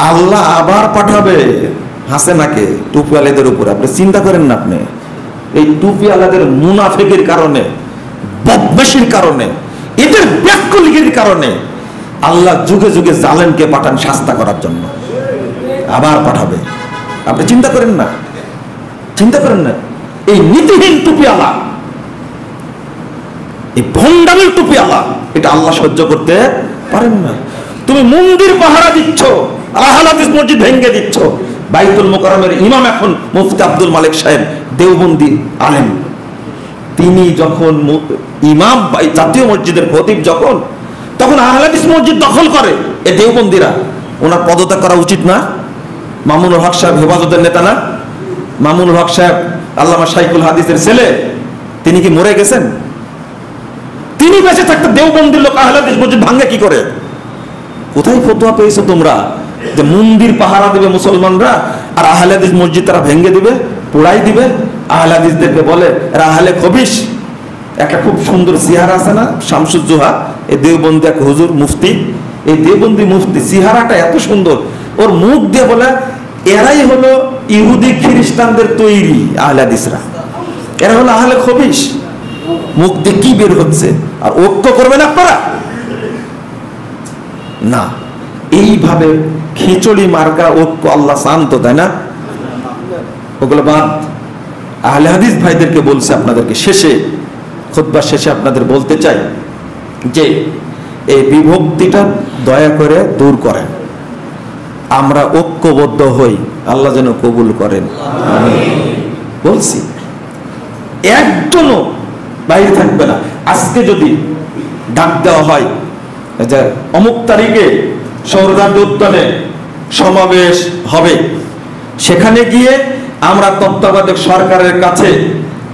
আল্লাহ আবার পাঠাবে হাসেনাকে টুপিওয়ালাদের উপর। আপনি চিন্তা করেন না, আপনি এই টুপিওয়ালাদের মুনাফিকের কারণে, বদমাশির কারণে, এদের ব্যাককলিগের কারণে আল্লাহ যুগে যুগে জালেমকে পাঠান শাস্তা করার জন্য, আবার পাঠাবে। আপনি চিন্তা করেন না, চিন্তা করেন না। এই নীতিহীন টুপিওয়ালা, এই ভণ্ডামির টুপিওয়ালা, এটা আল্লাহ সহ্য করতে পারেন না। তুমি মন্দির পাহারা দিচ্ছ, আহলে হাদিস মসজিদ ভেঙে দিচ্ছ। বাইতুল মুকাররমের ইমাম এখন মুফতি আব্দুল মালিক সাহেব, দেওবন্দি আলেম, তিনি যখন ইমাম জাতীয় মসজিদের খতিব যখন, তখন আহলে হাদিস মসজিদ দখল করে এই দেওবন্দিরা। ওনার পদত্যাগ করা উচিত না? মামুনুল হক সাহেব হেফাজতের নেতা না? মামুনুল হক সাহেব আল্লামা শাইখুল হাদিসের ছেলে, তিনি কি মরে গেছেন? তিনি বেঁচে থাকতে দেওবন্দির লোক আহলে হাদিস মসজিদ ভাঙে কি করে? কোথায় ফতোয়া পেয়েছো তোমরা যে মন্দির পাহারা দিবে মুসলমানরা আর আহলে হাদিস মসজিদ তারা ভেঙে দিবে, পোড়াই দিবে? আহলে হাদিসদেরকে বলে এরা আহলে খবিশ। একটা খুব সুন্দর সিহারা আছে না, শামসুজ্জোহা, এই দেওবন্দি এক হুজুর মুফতি, এই দেওবন্দি মুফতি সিহারাটা এত সুন্দর, ওর মুখ দিয়ে বলে এরাই হলো ইহুদি খ্রিস্টানদের তৈরি আহলে হাদিসরা, এরা হলো আহলে খবিশ। মুখ দিয়ে কি বের হচ্ছে? আর ঐক্য করবেন আপনারা না। এইভাবে খিচুড়ি মার্কা ঐক্য আল্লাহ শান্ত, তাই না? ওগুলো বাদ। আহলে হাদিস ভাইদেরকে বলছে, আপনাদেরকে শেষে, খুতবার শেষে আপনাদের বলতে চাই যে এই বিভক্তিটা দয়া করে দূর করেন, আমরা ঐক্যবদ্ধ হই, আল্লাহ যেন কবুল করেন। বলছি একজনও বাইরে থাকবে না। আজকে যদি ডাক দেওয়া হয় যে অমুক তারিখে সৌরদান্ড উদ্যানে সমাবেশ হবে, সেখানে গিয়ে আমরা তত্ত্বাবধায়ক সরকারের কাছে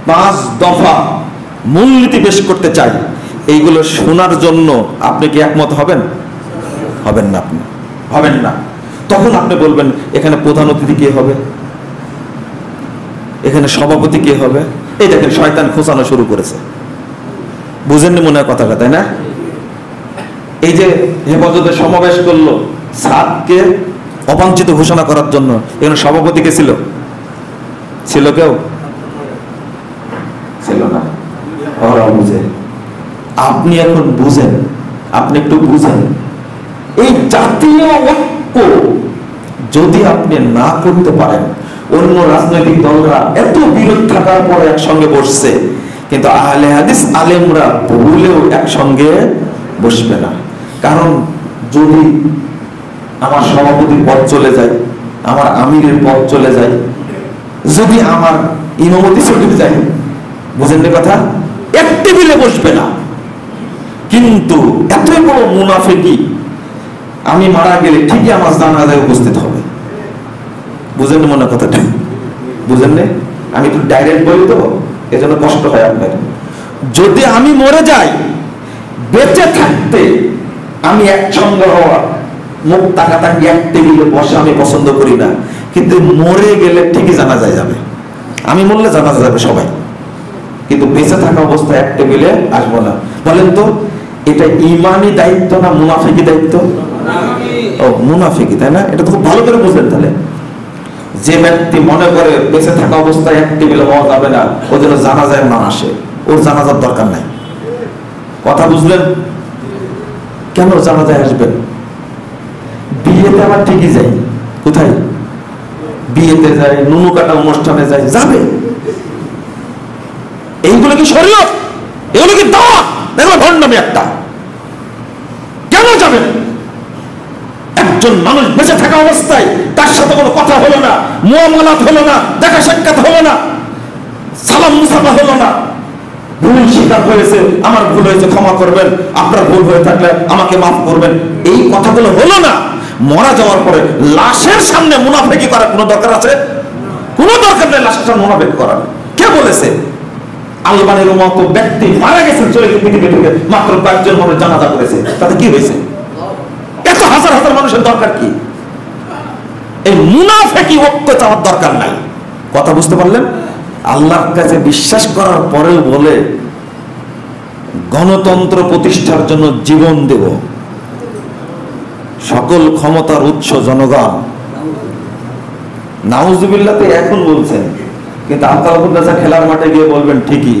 5 দফা মূলনীতি পেশ করতে চাই, এইগুলো শোনার জন্য আপনি কি একমত হবেন? হবেন না, আপনি হবেন না। তখন আপনি বলবেন এখানে প্রধান অতিথি কে হবে, এখানে সভাপতি কে হবে? এই দেখেন শয়তান খোঁচানো শুরু করেছে, বুঝেননি মনে হয় কথাটা, তাই না? এই যে হেফাজতের সমাবেশ করলো সাদকে অবাঞ্ছিত ঘোষণা করার জন্য, এখানে সভাপতি কে ছিল? ছিল কেউ? ছিল না। ওরা বুঝে, আপনি এখন বুঝেন, আপনি একটু বুঝেন। এই জাতীয় ঐক্য যদি আপনি না করতে পারেন, অন্য রাজনৈতিক দলরা এত বিরোধ থাকার পরে একসঙ্গে বসছে, কিন্তু আহলে হাদিস আলেমরা ভুলেও একসঙ্গে বসবে না। কারণ যদি আমার সভাপতির পদ চলে যায়, আমার আমিরের পদ চলে যায়, যদি আমার ইমামতি চলে যায়, বুঝেন না কথা, এক টেবিলে বসবে না। কিন্তু এত বড় মুনাফিকি, আমি মারা গেলে ঠিকই আমার জানাজায় উপস্থিত হবে। বুঝেন না মনে কথাটা? বুঝেন না? আমি একটু ডাইরেক্ট বলি তো, এজন্য কষ্ট হয় আপনার। যদি আমি মরে যাই, বেঁচে থাকতে আমি একসঙ্গে হওয়া, মুখ তাকাতাকি এক টেবিলে বসা আমি পছন্দ করি না, কিন্তু মরে গেলে ঠিকই জানাজায় যাবে। আমি মরলে জানাজা যাবে সবাই, কিন্তু বেঁচে থাকা অবস্থায় এক টেবিলে আসবো না। বলেন তো এটা ইমানি দায়িত্ব না মুনাফিকি দায়িত্ব? ও মুনাফিকি, তাই না? এটা তো খুব ভালো করে বুঝলেন। তাহলে যে ব্যক্তি মনে করে বেঁচে থাকা অবস্থায় এক টেবিলে হওয়া যাবে না, ও যেন জানাজায় না আসে, ওর জানাজার দরকার নাই। কথা বুঝলেন? কেন জানাজায় আসবেন? বিয়েতে আবার ঠিকই যাই, কোথায়? বিয়েতে যায়, নুনু কাটা অনুষ্ঠানে যায়, যাবে। এইগুলো কি শরীয়ত? এগুলো কি দাওয়াত? এগুলো ভণ্ডামি একটা। কেন যাবেন? একজন মানুষ বেঁচে থাকা অবস্থায় তার সাথে কোনো কথা হলো না, মুআমালাত হলো না, দেখা সাক্ষাৎ হলো না, সালাম মুসাফা হলো না, ভুল স্বীকার হয়েছে, আমার ভুল হয়েছে ক্ষমা করবেন, আপনার ভুল হয়ে থাকলে আমাকে মাফ করবেন, এই কথাগুলো হলো না। মারা যাওয়ার পরে লাশের সামনে মুনাফিকি করার কোনো দরকার আছে? কোনো দরকার নেই লাশের সামনে মুনাফিকি করার। কে বলেছে? আলবানের মতো ব্যক্তি মারা গেছেন, চলে গেছে পৃথিবী থেকে, মাত্র কয়েকজন মানুষ জানাজা করেছে, তাতে কি হয়েছে? এত হাজার হাজার মানুষের দরকার কি? এই মুনাফিকি ঐক্য চাওয়ার দরকার নাই। কথা বুঝতে পারলেন? আল্লাহর কাছে বিশ্বাস করার পরেও বলে গণতন্ত্র প্রতিষ্ঠার জন্য জীবন দেব। সকল ক্ষমতার উৎস জনগণ। নাউজুবিল্লাহ তো এখন বলছেন, কিন্তু আলতাফুল্লাহ খেলার মাঠে গিয়ে বলবেন ঠিকই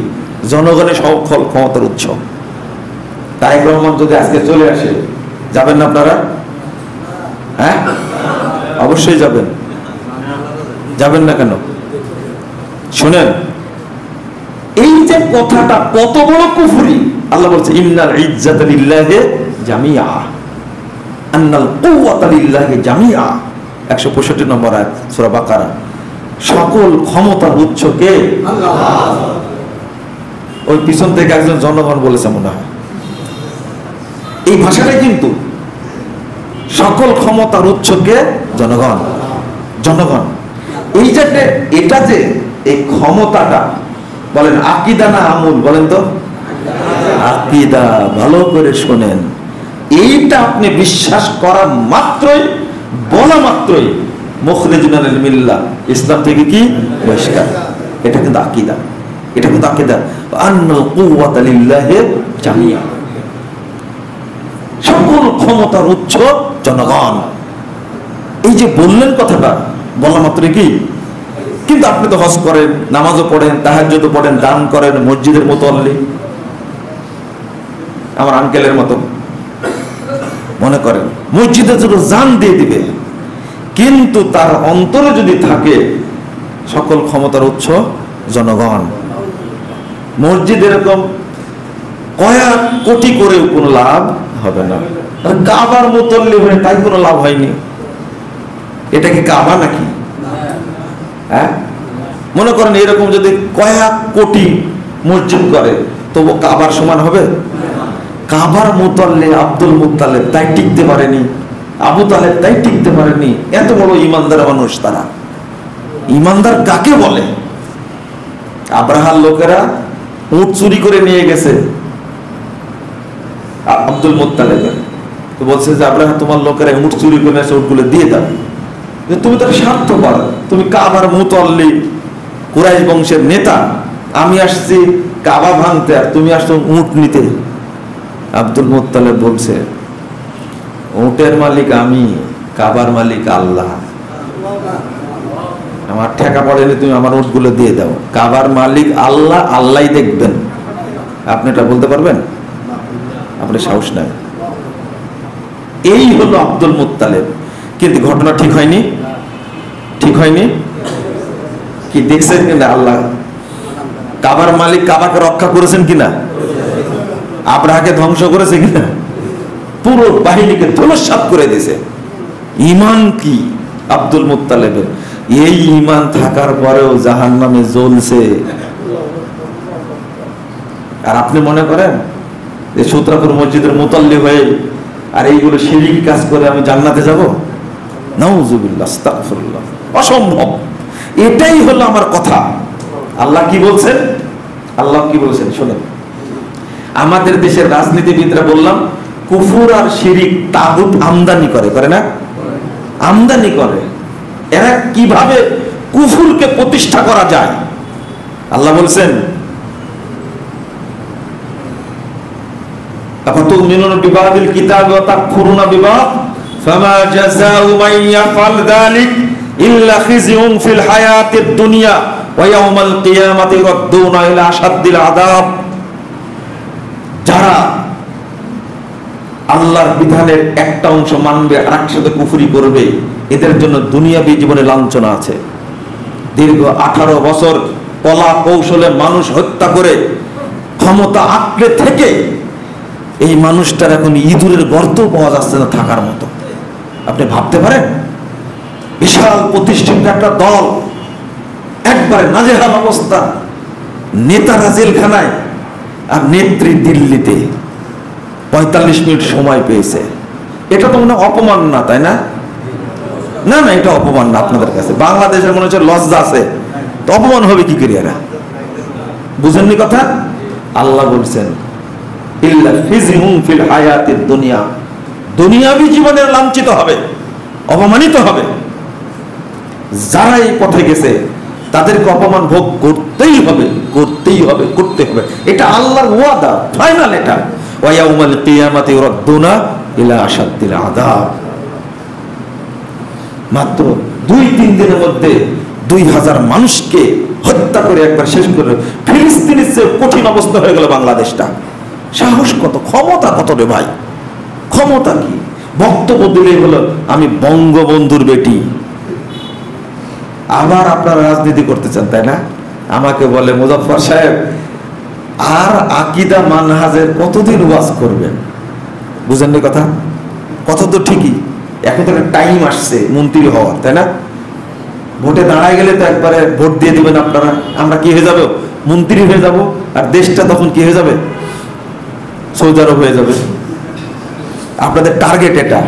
জনগণের সকল ক্ষমতার উৎস। তারেক রহমান যদি আজকে চলে আসে, যাবেন না আপনারা? হ্যাঁ, অবশ্যই যাবেন। যাবেন না কেন? শুনেন, এই যে কথাটা কত বড় কুফরি। আল্লাহ বলছে ইন্নাল ইজ্জাতা লিল্লাহি জামিআ, আন্নাল কুওয়াতা লিল্লাহি জামিআ, 165 নম্বর আয়াত সূরা বাকারা। সকল ক্ষমতার উৎস কে? আল্লাহ। ওই পিছন থেকে একজন জনগণ বলেছে মনে হয়, এই ভাষাটাই কিন্তু সকল ক্ষমতার উৎস কে? জনগণ। জনগণ এই যে এটা যে এই ক্ষমতাটা, বলেন আকীদা না আমল? বলেন তো। আকীদা। ভালো করে শোনেন, এইটা আপনি বিশ্বাস করা মাত্রই, বলা মাত্রই মুখরিজুন আনিল মিল্লাহ, ইসলাম থেকে কি বহিষ্কার। এটা কিন্তু আকীদা, এটা কিন্তু আকীদা। আন্নাল কুওয়াতা লিল্লাহি জামিআ, সকল ক্ষমতার উৎস জনগণ। এই যে বললেন কথাটা, বলা মাত্রই কি? কিন্তু আপনি তো হজ করেন, নামাজও পড়েন, তাহাজ্জুদও পড়েন, দান করেন, মসজিদের মুতাল্লি, আমার আঙ্কেলের মতো মনে করেন মসজিদের জন্য জান দিয়ে দিবে, কিন্তু তার অন্তরে যদি থাকে সকল ক্ষমতার উৎস জনগণ। মসজিদ এরকম কয়েক কোটি করেও কোনো লাভ হবে না। কাবার মুতাল্লি হয়ে তাই কোনো লাভ হয়নি। এটা কি কাবা নাকি? হ্যাঁ, মনে করেন এরকম যদি কয়েক কোটি মসজিদ করে, তবু কাবার সমান হবে? কাবার মুতাল্লি আব্দুল মুত্তালিব তাই টিকতে পারেনি, আবু তালেব তাই টিকতে পারেনি। এত বড় ইমানদার মানুষ তারা। ইমানদার কাকে বলে? আব্রাহার লোকেরা উট চুরি করে নিয়ে গেছে আব্দুল মুত্তালিবের, তো বলছে যে আব্রাহা তোমার লোকেরা উট চুরি করে এসে উটগুলো দিয়ে দাও। তুমি তো স্বার্থপর, তুমি কাবার মুতাল্লি, কুরাইশ বংশের নেতা, আমি আসছি কাবা ভাঙতে আর তুমি আসছো উট নিতে। আব্দুল মুত্তালিব বলছে উটের মালিক আমি, কাবার মালিক আল্লাহ। আমার ঠেকা পড়েনি, তুমি আমার উটগুলো দিয়ে দাও। কাবার মালিক আল্লাহ, আল্লাহই দেখবেন। আপনি এটা বলতে পারবেন? আপনার সাহস নাই। এই হলো আব্দুল মুত্তালিব। কিন্তু ঘটনা ঠিক হয়নি, ঠিক হয়নি কি? দেখছেন কিনা আল্লাহ কাবার মালিক কাবাকে রক্ষা করেছেন কিনা? আব্রাহাকে ধ্বংস করেছে কিনা? পুরো বাহিনীকে ধূলিসাৎ করে দিয়েছে। ঈমান কি আব্দুল মুত্তালিবের? এই ঈমান থাকার পরেও জাহান্নামে জ্বলছে। আর আপনি মনে করেন যে সূত্রাপুর মসজিদের মুতাল্লি হয়ে আর এইগুলো শিরকি কাজ করে আমি জান্নাতে যাব? নাউজুবিল্লাহ, আস্তাগফিরুল্লাহ, অসম্ভব। এটাই হলো আমার কথা। আল্লাহ কি বলছেন? আল্লাহ কি বলছেন শুনেন। আমাদের দেশের রাজনীতিবিদরা বললাম কুফর আর শিরিক তাগুত আমদানি করে, করে না? আমদানি করে। এরা কিভাবে কুফরকে প্রতিষ্ঠা করা যায়? আল্লাহ বলছেন আফাতুমিনুনা বিবাদিল কিতাবি ওয়া তাকফুরুনা বিবাদ ফামা জাযাউ মান ইয়াফআল যালিক ইল্লা খিজিউন ফিল হায়াতিদ দুনিয়া ওয়া ইয়াউমাল কিয়ামাতি ইউরাদ্দুনা ইলা আশাদ্দিল আযাব। যারা আল্লাহর বিধানের একটা অংশ মানবে আর একসাথে কুফরি করবে, এদের জন্য দুনিয়াবী জীবনে লাঞ্ছনা আছে। দীর্ঘ 18 বছর কলা কৌশলে মানুষ হত্যা করে ক্ষমতা আঁকড়ে থেকে এই মানুষটার এখন ইঁদুরের গর্ত পাওয়া যাচ্ছে না থাকার মতো। আপনি ভাবতে পারেন? বিশাল প্রতিষ্ঠিত একটা দল, একবারে নাজেহাল অবস্থা, নেতারা জেলখানায় আর নেত্রী দিল্লিতে, 45 মিনিট সময় পেয়েছে। এটা তো মনে অপমান না, তাই না? না না, এটা অপমান না আপনাদের কাছে। বাংলাদেশের মনে হচ্ছে লজ্জা আছে, তো অপমান হবে কি করে? এরা বুঝেননি কথা? আল্লাহ বলছেন ইল্লা ফিজিহুম ফিল হায়াতিদ দুনিয়া, দুনিয়াবী জীবনে লাঞ্ছিত হবে, অপমানিত হবে। যারা এই পথে গেছে তাদেরকে অপমান ভোগ করতেই হবে, করতেই হবে, করতে হবে। এটা আল্লাহর ওয়াদা, ফাইনাল। এটা ওয়া ইয়াউমাল কিয়ামাতি ইউরাদ্দুনা ইলা আশাদ্দিল আযাব। মাত্র 2-3 দিনের মধ্যে 2000 মানুষকে হত্যা করে একবার শেষ করে ফিলিস্তিনের চেয়ে কঠিন অবস্থা হয়ে গেল বাংলাদেশটা। সাহস কত, ক্ষমতা কত রে ভাই, ক্ষমতা কি? বক্তব্য দিলেই হলো আমি বঙ্গবন্ধুর বেটি। আবার আপনারা রাজনীতি করতে চান, তাই না? আমাকে বলে মুজাফফর সাহেব আর আকীদা মানহাজের কতদিন ওয়াজ করবেন? বুঝেননি কথা? কথা তো ঠিকই, এখন তো একটা টাইম আসছে মন্ত্রী হওয়ার, তাই না? ভোটে দাঁড়ায় গেলে তো একবারে ভোট দিয়ে দিবেন আপনারা, আমরা কি হয়ে যাব? মন্ত্রী হয়ে যাব, আর দেশটা তখন কি হয়ে যাবে? সৌদি আরব হয়ে যাবে। আপনাদের টার্গেট এটা।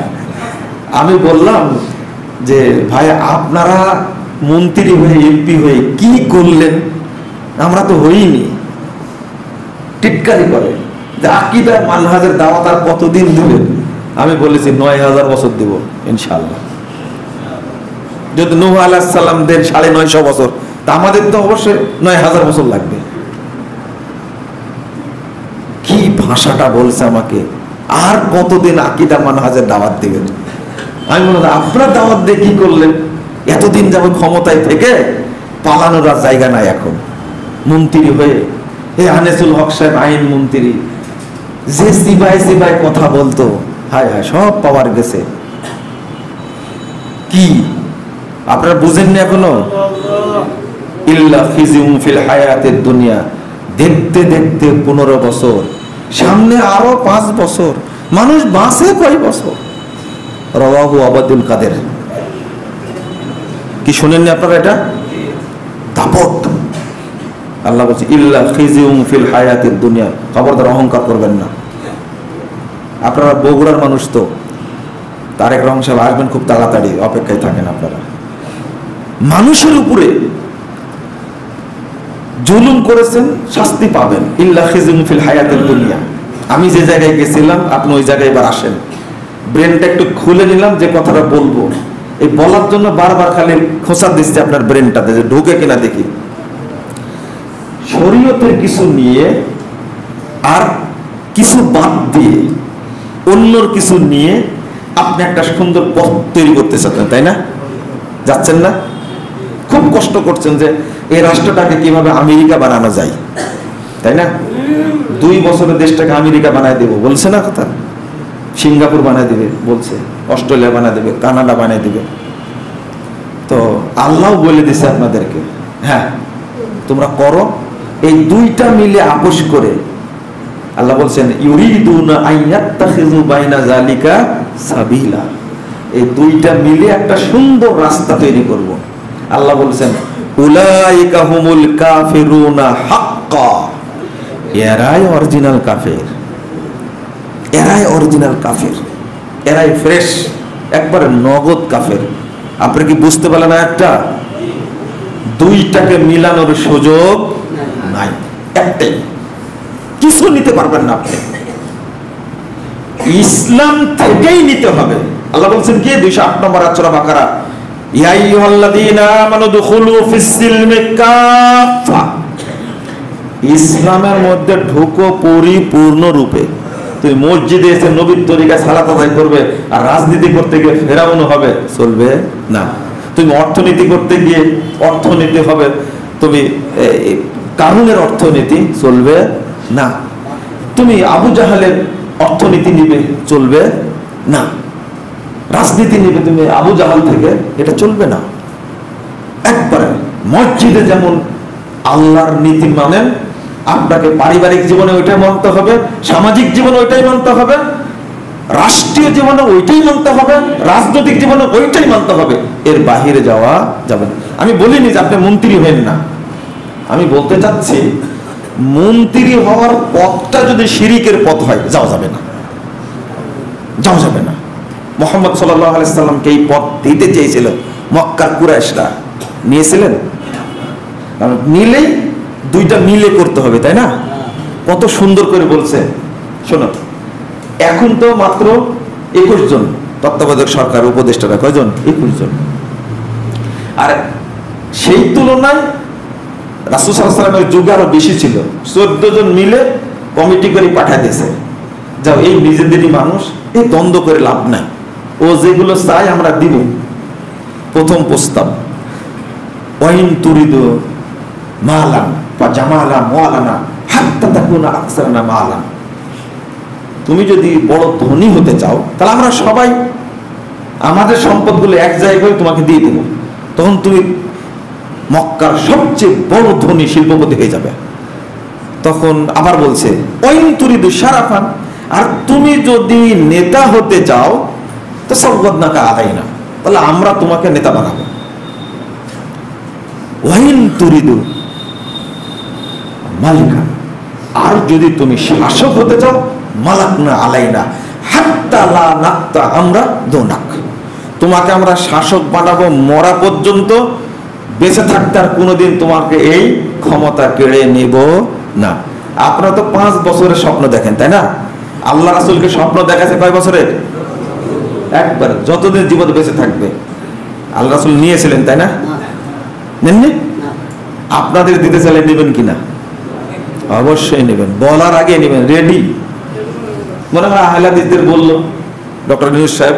আমি বললাম যে ভাই আপনারা মন্ত্রী হয়ে এমপি হয়ে কি করলেন? আমরা তো হইনি। টিটকারি করে যে আকীদা মানহাজের দাওয়াত আর কতদিন দিবেন? আমি বলেছি 9000 বছর দেব ইনশাআল্লাহ। যদি নূহ আলাইহিস সালাম দেন 950 বছর, তা আমাদের তো অবশ্যই 9000 বছর লাগবে। কি ভাষাটা বলছে আমাকে, আর কতদিন আকীদা মানহাজের দাওয়াত দিবেন? আমি বললাম আপনার দাওয়াত দিয়ে কি করলেন? এতদিন যাবত ক্ষমতায় থেকে পালানোর আর জায়গা নাই। এখন মন্ত্রী হয়ে আনিসুল হক সাহেব আইন মন্ত্রী, যে সিবাই কথা বলতো, হায় হায় সব পাওয়ার গেছে। কি আপনারা বুঝেননি এখনো? ইল্লা খিজিউম ফিল হায়াতিদ দুনিয়া, দেখতে দেখতে 15 বছর, সামনে আরো 5 বছর, মানুষ বাঁচে কয় বছর? রাওয়াহু আবাদুল কাদের। কি শুনেননি আপনারা? এটা দাপট। আল্লাহ বলছে ইল্লা খিজিউম ফিল হায়াতিদ দুনিয়া, খবরদার অহংকার করবেন না। আপনারা বগুড়ার মানুষ তো, তারেক রহমান সাহেব আসবেন খুব তাড়াতাড়ি, অপেক্ষায় থাকেন আপনারা। মানুষের উপরে জুলুম করেছেন, শাস্তি পাবেন। ইল্লা খিজিউম ফিল হায়াতিদ দুনিয়া। আমি যে জায়গায় গেছিলাম আপনি ওই জায়গায় এবার আসেন। ব্রেনটা একটু খুলে নিলাম, যে কথাটা বলবো এই বলার জন্য বারবার খালি খোঁচা দিচ্ছে আপনার ব্রেনটাতে, যে ঢুকে কিনা দেখি। শরীয়তের কিছু নিয়ে আর কিছু বাদ দিয়ে অন্যর কিছু নিয়ে আপনি একটা সুন্দর পথ তৈরি করতে চাচ্ছেন, তাই না? যাচ্ছেন না? খুব কষ্ট করছেন যে এই রাষ্ট্রটাকে কিভাবে আমেরিকা বানানো যায়, তাই না? 2 বছরে দেশটাকে আমেরিকা বানায় দেব বলছে না কথা? সিঙ্গাপুর বানায় দিবে বলছে, অস্ট্রেলিয়া বানায় দিবে, কানাডা বানায় দিবে। তো আল্লাহ বলে দিছে আপনাদেরকে, হ্যাঁ তোমরা করো। এই 2টা মিলে আপোষ করে আল্লাহ বলছেন ইউরিদুনা আইয়াত্তাখিযু বাইনা যালিকা সাবিলা, এই 2টা মিলে একটা সুন্দর রাস্তা তৈরি করব। আল্লাহ বলছেন উলাইকা হুমুল কাফিরুনা হাক্কা, এরাই অরিজিনাল কাফের, এরাই অরিজিনাল কাফের, এরাই ফ্রেশ একবারে নগদ কাফের। আপনি কি বুঝতে পারলেন? একটা 2টাকে মিলানোর সুযোগ নাই, একটাই, কিছু নিতে পারবেন না আপনি, ইসলাম থেকেই নিতে হবে। আল্লাহ বলছেন কি 208 নম্বর সূরা বাকারা, ইয়া আইয়ুহাল্লাযীনা আমানু দুখুলু ফিস-সিলমি কাফা, ইসলামের মধ্যে ঢুকো পরিপূর্ণ রূপে। তুমি মসজিদে এসে নবীর তরিকায় সালাত আদায় করবে আর রাজনীতি করতে গিয়ে ফেরাউন হবে, চলবে না। তুমি অর্থনীতি করতে গিয়ে অর্থনীতি হবে, তুমি কারুনের অর্থনীতি, চলবে না। তুমি আবু জাহালের অর্থনীতি নিবে, চলবে না। রাজনীতি নিবে তুমি আবু জাহাল থেকে, এটা চলবে না। একবারে মসজিদে যেমন আল্লাহর নীতি মানেন, আপনাকে পারিবারিক জীবনে ওইটাই মানতে হবে, সামাজিক জীবনে ওইটাই মানতে হবে, রাষ্ট্রীয় জীবনে ওইটাই মানতে হবে, রাজনৈতিক জীবনে ওইটাই মানতে হবে, এর বাহিরে যাওয়া যাবে না। আমি বলিনি যে আপনি মন্ত্রী হবেন না, আমি বলতে চাচ্ছি মন্ত্রী হওয়ার পথটা যদি শিরিকের পথ হয়, যাওয়া যাবে না, যাওয়া যাবে না। মুহাম্মদ সাল্লাল্লাহু আলাইহি সাল্লামকে এই পথ দিতে চেয়েছিল মক্কার কুরাইশরা, নিয়েছিলেন? কারণ নিলেই 2টা মিলে করতে হবে, তাই না? কত সুন্দর করে বলছে। শোনো, এখন তো মাত্র 21 জন তত্ত্বাবধায়ক সরকার উপদেষ্টারা, কয়জন? 21 জন। আর সেই তুলনায় রাসূল সাল্লাল্লাহু আলাইহি ওয়াসাল্লামের যুগে আরো বেশি ছিল। 14 জন মিলে কমিটি করে পাঠিয়ে দিয়েছে, যাও এই নিজেদেরই মানুষ, এই দ্বন্দ্ব করে লাভ নাই, ও যেগুলো চাই আমরা দিব। প্রথম প্রস্তাব, ওয়াইন তুরিদু মালান বা জামালা মালানা হাত্তা তাকুনা আকসারনা মালান, তুমি যদি বড় ধনী হতে চাও তাহলে আমরা সবাই আমাদের সম্পদগুলো এক জায়গায় তোমাকে দিয়ে দেব, তখন তুমি মক্কার সবচেয়ে বড় ধনী শিল্পপতি হয়ে যাবে। তখন আবার বলছে ওয়াইন তুরিদু শারাফান, আর তুমি যদি নেতা হতে চাও তো সওয়াদনাকা আলাইনা, তাহলে আমরা তোমাকে নেতা বানাবো। ওয়াইন তুরিদু মালিকা, আর যদি তুমি শাসক হতে চাও মালাকনা আলাইনা হাত্তা লা নাক্তা আমরা দোনাক, তোমাকে আমরা শাসক বানাবো মরা পর্যন্ত, বেঁচে থাকতে আর কোনোদিন তোমাকে এই ক্ষমতা কেড়ে নেব না। আপনারা তো 5 বছরের স্বপ্ন দেখেন, তাই না? আল্লাহ রাসূলকে স্বপ্ন দেখাছে কয় বছরের? একবার, যতদিন জীবন বেঁচে থাকবে। আল্লাহ রাসূল নিয়েছিলেন, তাই না? নেননি? আপনাদের দিতে চাইলে নেবেন কিনা? অবশ্যই নেবেন, বলার আগে নেবেন, রেডি। মনে হয় আহলে হাদিসদের বললো ডক্টর ইউনূস সাহেব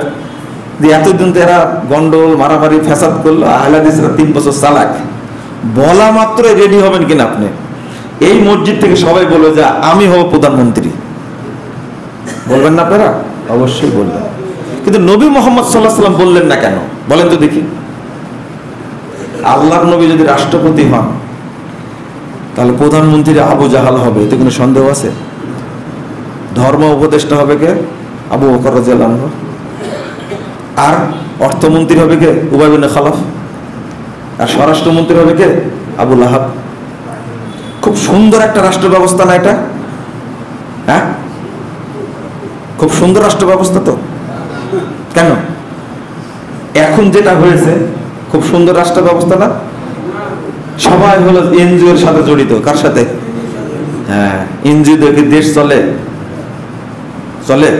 যে এতদিন তো এরা গন্ডগোল মারামারি ফ্যাসাদ করলো, আহলে হাদিসরা 3 বছর চালাক, বলা মাত্র রেডি হবেন কিনা আপনি? এই মসজিদ থেকে সবাই বলবে যে আমি হব প্রধানমন্ত্রী, বলবেন না আপনারা? অবশ্যই বলবেন। কিন্তু নবী মুহাম্মদ সাল্লাল্লাহু আলাইহি ওয়াসাল্লাম বললেন না কেন বলেন তো দেখি? আল্লাহর নবী যদি রাষ্ট্রপতি হন তাহলে প্রধানমন্ত্রী আবু জাহাল হবে, এতে কোনো সন্দেহ আছে? ধর্ম উপদেষ্টা হবে কে? আবু বকর রাদিয়াল্লাহু আনহু। আর অর্থমন্ত্রী হবে কে? উবাই বিন খালাফ। আর স্বরাষ্ট্রমন্ত্রী হবে কে? আবু লাহাব। খুব সুন্দর একটা রাষ্ট্র ব্যবস্থা না এটা? হ্যাঁ, খুব সুন্দর রাষ্ট্র ব্যবস্থা তো। কেন এখন যেটা হয়েছে খুব সুন্দর রাষ্ট্র ব্যবস্থা না? সবাই হলো এনজিও এর সাথে জড়িত। কার সাথে? হ্যাঁ, এনজিও দেখে দেশ চলে চলে।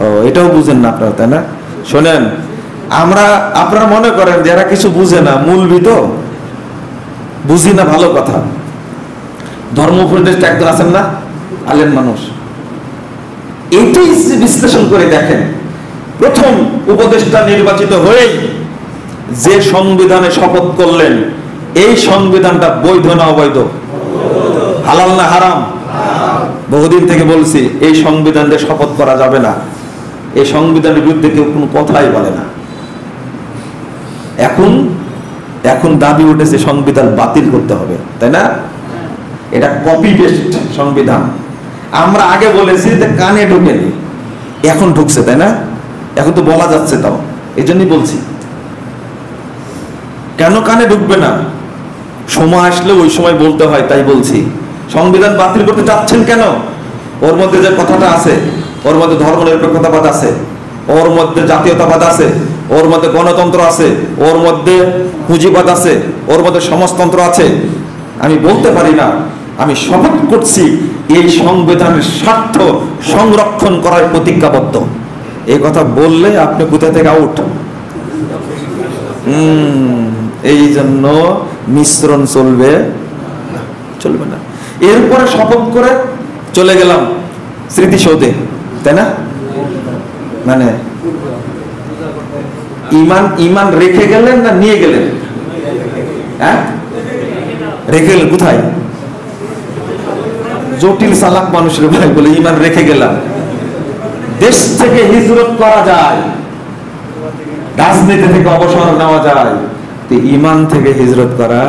ও, এটাও বুঝেন না আপনারা, তাই না? শোনেন, আপনারা মনে করেন যারা কিছু বুঝে না, মূলবি তো বুঝি না, ভালো কথা। ধর্ম উপদেষ্টা একজন আছেন না, আলেম মানুষ, এটাই বিশ্লেষণ করে দেখেন, প্রথম উপদেষ্টা নির্বাচিত হয়েই যে সংবিধানে শপথ করলেন, এই সংবিধানটা বৈধ না অবৈধ? হালাল না হারাম? বহুদিন থেকে বলছি এই সংবিধান দিয়ে শপথ করা যাবে না, এই সংবিধানের বিরুদ্ধে কেউ কোনো কথাই বলে না। এখন দাবি উঠেছে সংবিধান বাতিল করতে হবে, তাই না? এটা কপি পেস্ট সংবিধান। আমরা আগে বলেছি যে কানে ঢুকেনি, এখন ঢুকছে, তাই না? এখন তো বলা যাচ্ছে, তাও এই জন্যই বলছি। কেন কানে ঢুকবে না? সময় আসলে ওই সময় বলতে হয়, তাই বলছি। সংবিধান বাতিল করতে চাচ্ছেন কেন? ওর মধ্যে যে কথাটা আছে, ওর মধ্যে ধর্মনিরপেক্ষতাবাদ আছে, ওর মধ্যে জাতীয়তাবাদ আছে, ওর মধ্যে গণতন্ত্র আছে, ওর মধ্যে পুঁজিবাদ আছে, ওর মধ্যে সমাজতন্ত্র আছে। আমি বলতে পারি না, আমি শপথ করছি এই সংবিধানের স্বার্থ সংরক্ষণ করার প্রতিজ্ঞাবদ্ধ। এই কথা বললে আপনি কোথা থেকে আউট। এই জন্য মিশ্রণ চলবে না। এরপরে শপথ করে চলে গেলাম স্মৃতিসৌধে, তাই না? মানে ইমান রেখে গেলেন না নিয়ে গেলেন? হ্যাঁ, রেখে গেলেন। কোথায়? জটিল চালাক মানুষের ভাই বলে ইমান রেখে গেলাম। দেশ থেকে হিজরত করা যায়, রাজনীতি থেকে অবসর নেওয়া যায়, ইমান থেকে হিজরত করা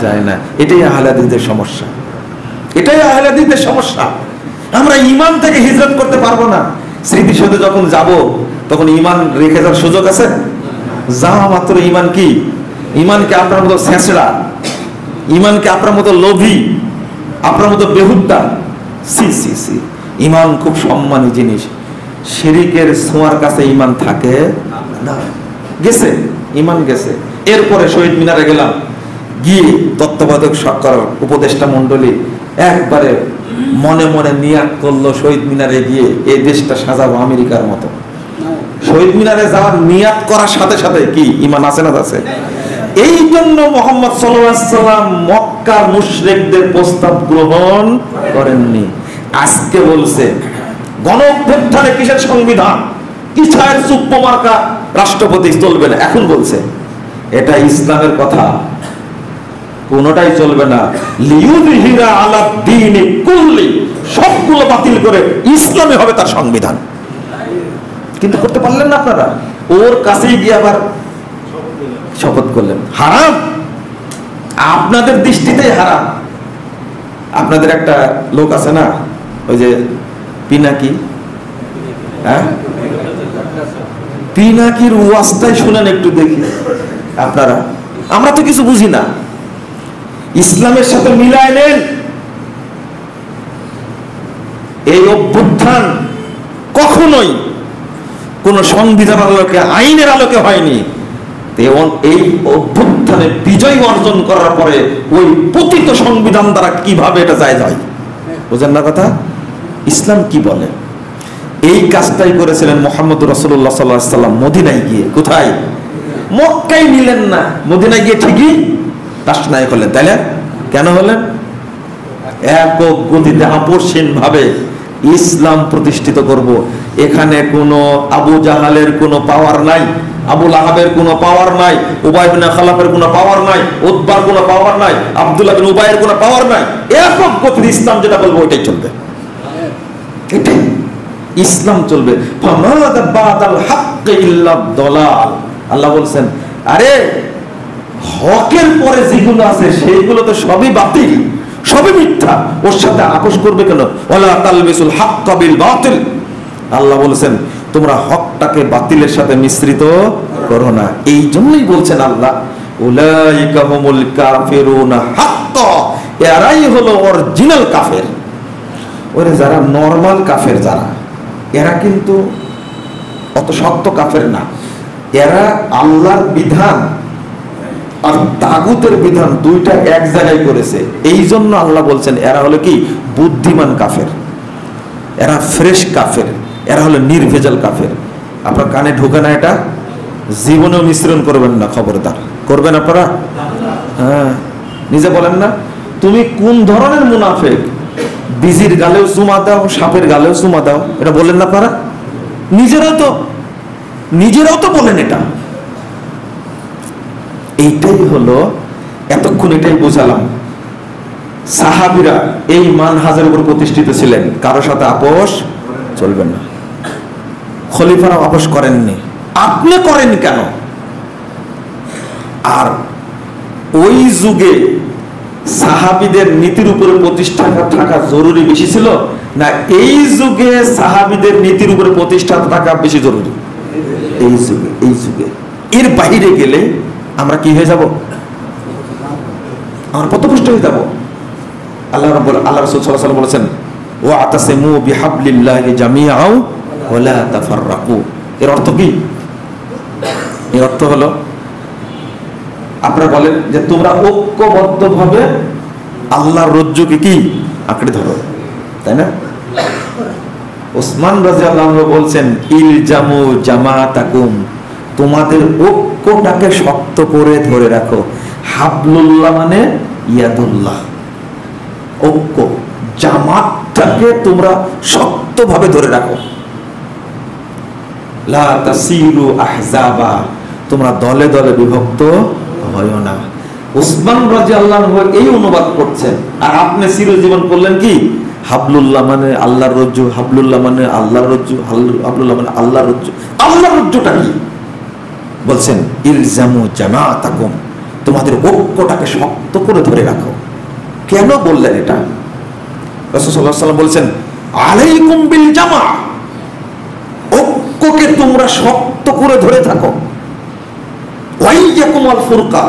যায় না। এটাই আহলে হাদিসদের সমস্যা, এটাই আহলে হাদিসদের সমস্যা। আমরা ইমান থেকে হিজরত করতে পারবো না। স্মৃতিসৌধে যখন যাব তখন ইমান রেখে যাওয়ার সুযোগ আছে? যাওয়া মাত্র ইমান কি? ইমানকে আপনার মতো ছেঁচড়া, ইমানকে আপনার মতো লোভী, আপনার মতো বেহুদ্দা। সি সি সি, ইমান খুব সম্মানী জিনিস। শিরিকের ছোঁয়ার কাছে ইমান থাকে না। গেছে, ইমান গেছে। এরপরে শহীদ মিনারে গেলাম, গিয়ে তত্ত্বাবধায়ক সরকার উপদেষ্টা মন্ডলী একবারে মনে মনে নিয়াত করলো, শহীদ মিনারে গিয়ে এই দেশটা সাজাবো আমেরিকার মতো। শহীদ মিনারে যাওয়ার নিয়াত করার সাথে সাথে কি ইমান আছে না? আছে। এই জন্য মুহাম্মদ সাল্লাল্লাহু আলাইহি ওয়াসাল্লাম মক্কার মুশরিকদের প্রস্তাব গ্রহণ করেননি। আজকে বলছে গণ অভ্যুত্থানে কিসের সংবিধান? ইছায়ের সুপ্প মার্কা রাষ্ট্রপতি চলবে না, এখন বলছে এটা ইসলামের কথা, কোনটাই চলবে না। লিইউযহিরা আলা দ্বীনি কুল্লি, সবগুলো বাতিল করে ইসলামে হবে তার সংবিধান। কিন্তু করতে পারলেন না আপনারা, ওর কাছেই গিয়ে আবার শপথ করলেন। হারাম, আপনাদের দৃষ্টিতেই হারাম। আপনাদের একটা লোক আছে না, ওই যে পিনাকি, হ্যাঁ, পিনাকির ওয়াজটাই শুনেন একটু দেখি আপনারা। আমরা তো কিছু বুঝি না, ইসলামের সাথে মিলায় নেন। এই অভ্যুত্থান কখনোই কোন সংবিধান আলোকে, আইনের আলোকে হয়নি। এই অভ্যুত্থানে বিজয় অর্জন করার পরে ওই পতিত সংবিধান দ্বারা কিভাবে এটা জায়েজ হয়, বুঝেন না কথা? ইসলাম কি বলে? এই কাজটাই করেছিলেন মুহাম্মদ রাসূলুল্লাহ সাল্লাল্লাহু আলাইহি ওয়াসাল্লাম মদিনায় গিয়ে। কোথায়? মক্কায় নিলেন না, মদিনায় গিয়ে ঠিকই রাষ্ট্রনায়ক হলেন। তাইলে কেন হলেন? একক গতিতে আপসহীন ভাবে ইসলাম প্রতিষ্ঠিত করব। এখানে কোনো আবু জাহালের কোনো পাওয়ার নাই, আবু লাহাবের কোনো পাওয়ার নাই, উবাই বিন খালাফের কোনো পাওয়ার নাই, উতবার কোনো পাওয়ার নাই, আব্দুল্লাহ বিন উবাইয়ের কোনো পাওয়ার নাই। একক গতিতে ইসলাম যেটা বলবো ওইটাই চলবে, এটাই ইসলাম চলবে। ফামাযা বাদাল হাক্কি ইল্লা দালাল। আল্লাহ বলছেন, আরে হকের পরে যেগুলো আছে সেইগুলো তো সবই বাতিল, সবই মিথ্যা, ওর সাথে আপোষ করবে কেন? ওয়ালা তালবিসুল হাক্কা বিল বাতিল। আল্লাহ বলেছেন তোমরা হকটাকে বাতিলের সাথে মিশ্রিত করো না। এই জন্যই বলছেন আল্লাহ, উলাইকা হুমুল কাফিরুনা হাক্কা, এরাই হলো অরিজিনাল কাফের। ওরে যারা নরমাল কাফের, যারা এরা কিন্তু অত শক্ত কাফের না। এরা আল্লাহর বিধান আর তাগুতের বিধান দুইটা এক জায়গায় করেছে। এই জন্য আল্লাহ বলছেন এরা হলো কি বুদ্ধিমান কাফের, এরা ফ্রেশ কাফের, এরা হলো নির্ভেজাল কাফের। আপনার কানে ঢোকে না এটা? জীবনেও মিশ্রণ করবেন না, খবরদার। করবেন আপনারা? হ্যাঁ, নিজে বলেন না তুমি কোন ধরনের মুনাফিক? বিজির গালেও চুমা দাও, সাপের গালেও চুমা দাও, এটা বলেন না আপনারা? নিজেরাও তো বলেন এটা। এইটাই হলো, এতক্ষণ এটাই বোঝালাম। সাহাবীরা এই মানহাজের উপর প্রতিষ্ঠিত ছিলেন, কারোর সাথে আপোষ চলবে না। খলিফারা আপোষ করেননি, আপনি করেন কেন? আর ওই যুগে সাহাবীদের নীতির উপরে প্রতিষ্ঠা থাকা জরুরি বেশি ছিল না এই যুগে সাহাবীদের নীতির উপরে প্রতিষ্ঠা থাকা বেশি জরুরি? এই যুগে এর বাইরে গেলে আমরা কি হয়ে যাব? আমরা পথভ্রষ্ট হয়ে যাব। আল্লাহ রাসূল সাল্লাল্লাহু আলাইহি ওয়াসাল্লাম বলেছেন, ওয়াতাসিমু বিহাবলিল্লাহি জামিআও ওয়া লা তাফাররাকু। এর অর্থ কি? এর অর্থ হলো আপনারা বলেন যে তোমরা ঐক্যবদ্ধভাবে আল্লাহর রজ্জুকে কি আঁকড়ে ধরো, তাই না? ওসমান রাদিয়াল্লাহু আনহু বলছেন, ইলজামু জামাতাকুম, তোমাদের ঐক্যটাকে শক্ত করে ধরে রাখো। হাবলুল্লাহ মানে ইয়াদুল্লাহ, ঐক্য, জামাতটাকে তোমরা শক্তভাবে ধরে রাখো। লা তাসিরু আহজাবা, তোমরা দলে দলে বিভক্ত হয়ো না। ওসমান রাদিয়াল্লাহু আনহু এই অনুবাদ করছেন, আর আপনি চিরজীবন করলেন কি হাবলুল্লাহ মানে আল্লাহর রজ্জু, হাবলুল্লাহ মানে আল্লাহর রজ্জু, হাবলুল্লাহ মানে আল্লাহর রজ্জু। আল্লাহর রজ্জুটা কি? বলছেন ইলজামু জামাতাকুম, তোমাদের ঐক্যটাকে শক্ত করে ধরে রাখো। কেন বললেন এটা? রাসূল সাল্লাল্লাহু আলাইহি ওয়াসাল্লাম বলছেন, আলাইকুম বিল জামা, ঐক্যকে তোমরা শক্ত করে ধরে থাকো। ওয়াইয়াকুম আল ফুরকা,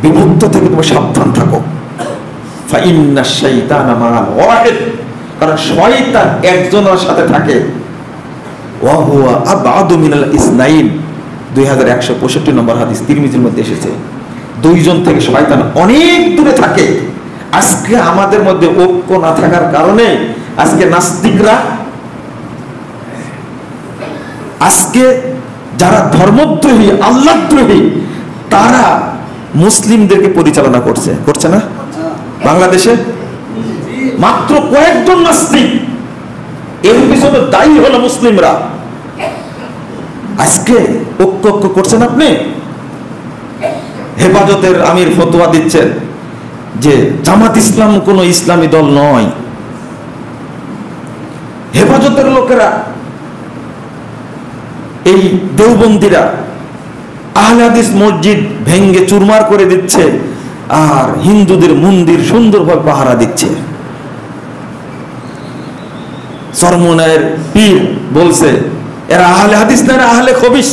বিভক্ত থেকে তোমরা সাবধান থাকো। ফাইন্নাশ শাইতানা মা'আল ওয়াহিদ, কারণ শয়তান একজনের সাথে থাকে। ওয়া হুয়া আবআদু মিনাল ইসনাইন, 2165 নম্বর হাদিস তিরমিজির মধ্যে এসেছে। দুইজন থেকে শয়তান অনেক দূরে থাকে। আজকে আমাদের মধ্যে ঐক্য না থাকার কারণে আজকে নাস্তিকরা, আজকে যারা ধর্মদ্রোহী, আল্লাহদ্রোহী, তারা মুসলিমদেরকে পরিচালনা করছে না বাংলাদেশে? মাত্র কয়েকজন নাস্তিক, এর পিছনে দায়ী হলো মুসলিমরা। আজকে ঐক্য ঐক্য করছেন আপনি। হেফাজতের আমির ফতোয়া দিচ্ছেন যে জামাত ইসলাম কোন ইসলামী দল নয়। হেফাজতের লোকেরা, এই দেওবন্দিরা আহলে হাদিস মসজিদ ভেঙ্গে চুরমার করে দিচ্ছে, আর হিন্দুদের মন্দির সুন্দরভাবে পাহারা দিচ্ছে। চরমনায়ের পীর বলছে এরা আহলে হাদিস না, এরা আহলে খবিশ।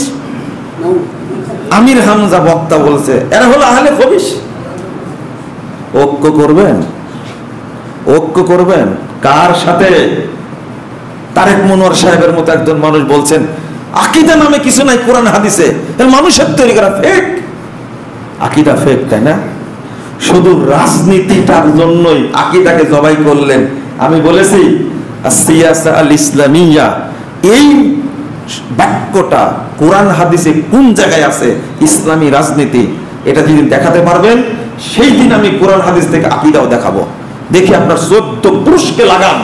আমির হামজা বক্তা বলছে এরা হলো আহলে খবিশ। ঐক্য করবেন, ঐক্য করবেন কার সাথে? তারেক মনোয়ার সাহেবের মতো একজন মানুষ বলছেন আকীদা নামে কিছু নাই কোরআন হাদিসে, মানুষের তৈরি করা ফেক। আকীদা ফেক, তাই না? শুধু রাজনীতিটার জন্যই আকীদাকে জবাই করলেন। আমি বলেছি সিয়াসা আল ইসলামিয়া, এই বাক্যটা কোরআন হাদিসে কোন জায়গায় আছে ইসলামী রাজনীতি, এটা যেদিন দেখাতে পারবেন সেই দিন আমি কোরআন হাদিস থেকে আকীদাও দেখাবো। দেখি আপনার 14 পুরুষকে লাগান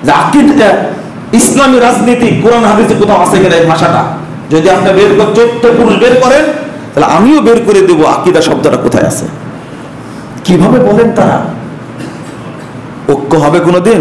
যে আকীদা ইসলামী রাজনীতি কোরআন হাদিসে কোথাও আছে কিনা। এই ভাষাটা যদি আপনি বের করে 14 পুরুষ বের করেন, তাহলে আমিও বের করে দেব আকীদা শব্দটা কোথায় আছে। কিভাবে বলেন তারা? ঐক্য হবে কোনোদিন?